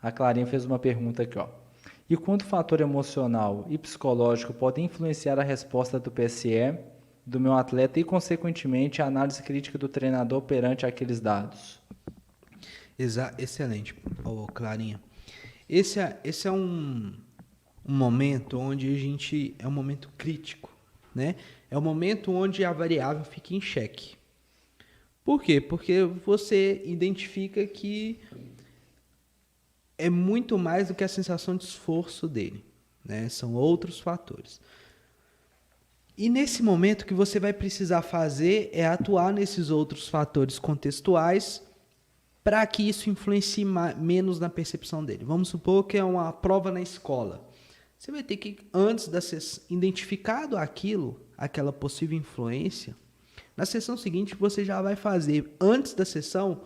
A Clarinha fez uma pergunta aqui, ó. E quanto o fator emocional e psicológico podem influenciar a resposta do PSE do meu atleta e, consequentemente, a análise crítica do treinador perante aqueles dados? Excelente, Clarinha. Esse é um momento onde a gente é um momento crítico, né? É um momento onde a variável fica em xeque. Por quê? Porque você identifica que é muito mais do que a sensação de esforço dele, né? São outros fatores. E nesse momento o que você vai precisar fazer é atuar nesses outros fatores contextuais para que isso influencie menos na percepção dele. Vamos supor que é uma prova na escola. Você vai ter que, antes da sessão, identificado aquilo, aquela possível influência, na sessão seguinte você já vai fazer, antes da sessão,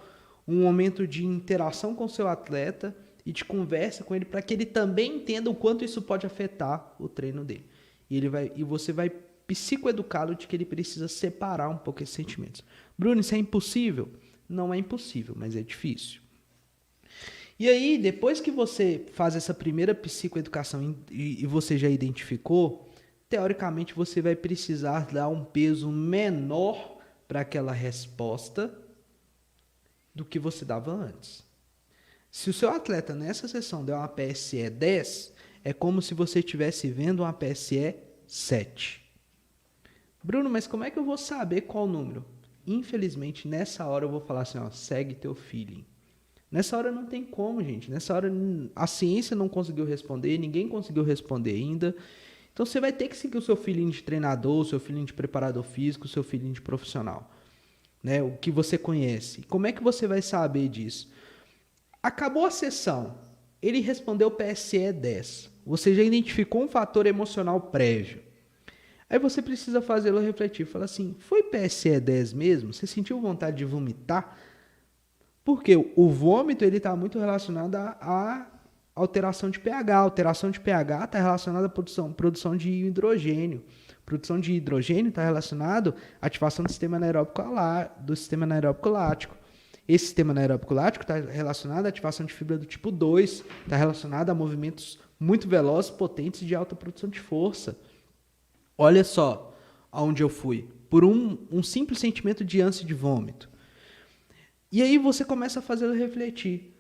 um momento de interação com o seu atleta e de conversa com ele para que ele também entenda o quanto isso pode afetar o treino dele. E você vai psicoeducá-lo de que ele precisa separar um pouco esses sentimentos. Bruno, isso é impossível? Não é impossível, mas é difícil. E aí, depois que você faz essa primeira psicoeducação e você já identificou, teoricamente você vai precisar dar um peso menor para aquela resposta do que você dava antes. Se o seu atleta nessa sessão der uma PSE 10, é como se você estivesse vendo uma PSE 7. Bruno, mas como é que eu vou saber qual número? Infelizmente, nessa hora eu vou falar assim, ó, segue teu feeling. Nessa hora não tem como, gente. Nessa hora a ciência não conseguiu responder, ninguém conseguiu responder ainda. Então você vai ter que seguir o seu feeling de treinador, o seu feeling de preparador físico, o seu feeling de profissional, né? O que você conhece. Como é que você vai saber disso? Acabou a sessão, ele respondeu PSE 10. Você já identificou um fator emocional prévio. Aí você precisa fazê-lo refletir. Fala assim, foi PSE 10 mesmo? Você sentiu vontade de vomitar? Porque o vômito ele está muito relacionado à alteração de pH. A alteração de pH está relacionada à produção de hidrogênio. Produção de hidrogênio está relacionado à ativação do sistema anaeróbico lático. Esse sistema anaeróbico lático está relacionado à ativação de fibra do tipo 2, está relacionado a movimentos muito velozes, potentes de alta produção de força. Olha só aonde eu fui. Por um simples sentimento de ânsia de vômito. E aí você começa a fazê-lo refletir.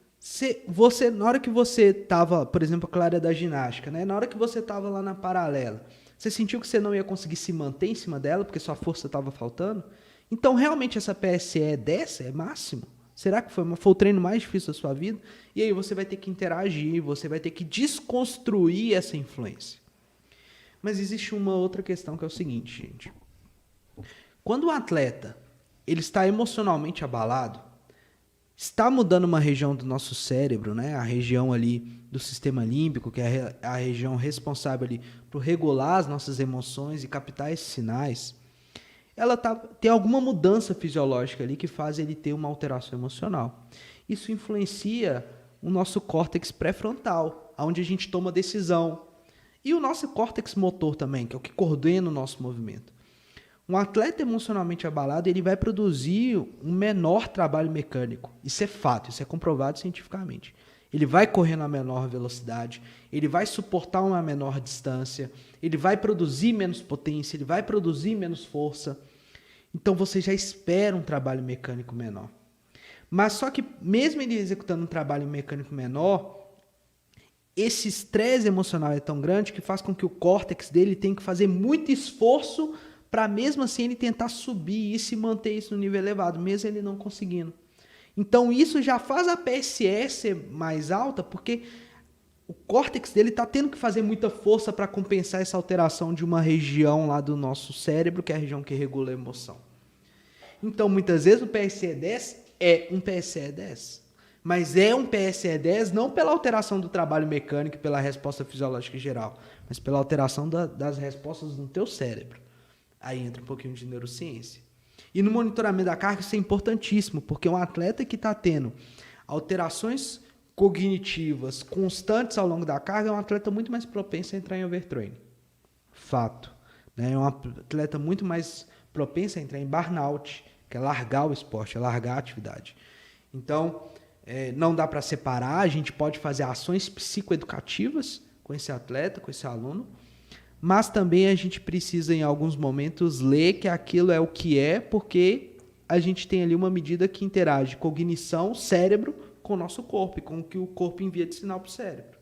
Na hora que você estava, por exemplo, a Clara da ginástica, né? Na hora que você estava lá na paralela, você sentiu que você não ia conseguir se manter em cima dela porque sua força estava faltando? Então, realmente, essa PSE dessa é máximo? Será que foi o treino mais difícil da sua vida? E aí você vai ter que interagir, você vai ter que desconstruir essa influência. Mas existe uma outra questão que é o seguinte, gente. Quando o atleta ele está emocionalmente abalado, está mudando uma região do nosso cérebro, né? A região ali do sistema límbico, que é a região responsável ali por regular as nossas emoções e captar esses sinais. Tem alguma mudança fisiológica ali que faz ele ter uma alteração emocional. Isso influencia o nosso córtex pré-frontal, onde a gente toma decisão. E o nosso córtex motor também, que é o que coordena o nosso movimento. Um atleta emocionalmente abalado, ele vai produzir um menor trabalho mecânico. Isso é fato, isso é comprovado cientificamente. Ele vai correr na menor velocidade, ele vai suportar uma menor distância, ele vai produzir menos potência, ele vai produzir menos força. Então você já espera um trabalho mecânico menor. Mas só que mesmo ele executando um trabalho mecânico menor, esse estresse emocional é tão grande que faz com que o córtex dele tenha que fazer muito esforço para mesmo assim ele tentar subir isso e manter isso no nível elevado, mesmo ele não conseguindo. Então isso já faz a PSE ser mais alta, porque o córtex dele está tendo que fazer muita força para compensar essa alteração de uma região lá do nosso cérebro, que é a região que regula a emoção. Então muitas vezes o PSE 10 é um PSE 10. Mas é um PSE 10 não pela alteração do trabalho mecânico e pela resposta fisiológica geral, mas pela alteração das respostas no teu cérebro. Aí entra um pouquinho de neurociência. E no monitoramento da carga isso é importantíssimo, porque um atleta que está tendo alterações cognitivas constantes ao longo da carga é um atleta muito mais propenso a entrar em overtraining. Fato. Né? É um atleta muito mais propenso a entrar em burnout, que é largar o esporte, é largar a atividade. Então, não dá para separar, a gente pode fazer ações psicoeducativas com esse atleta, com esse aluno, mas também a gente precisa, em alguns momentos, ler que aquilo é o que é, porque a gente tem ali uma medida que interage cognição, cérebro, com o nosso corpo e com o que o corpo envia de sinal para o cérebro.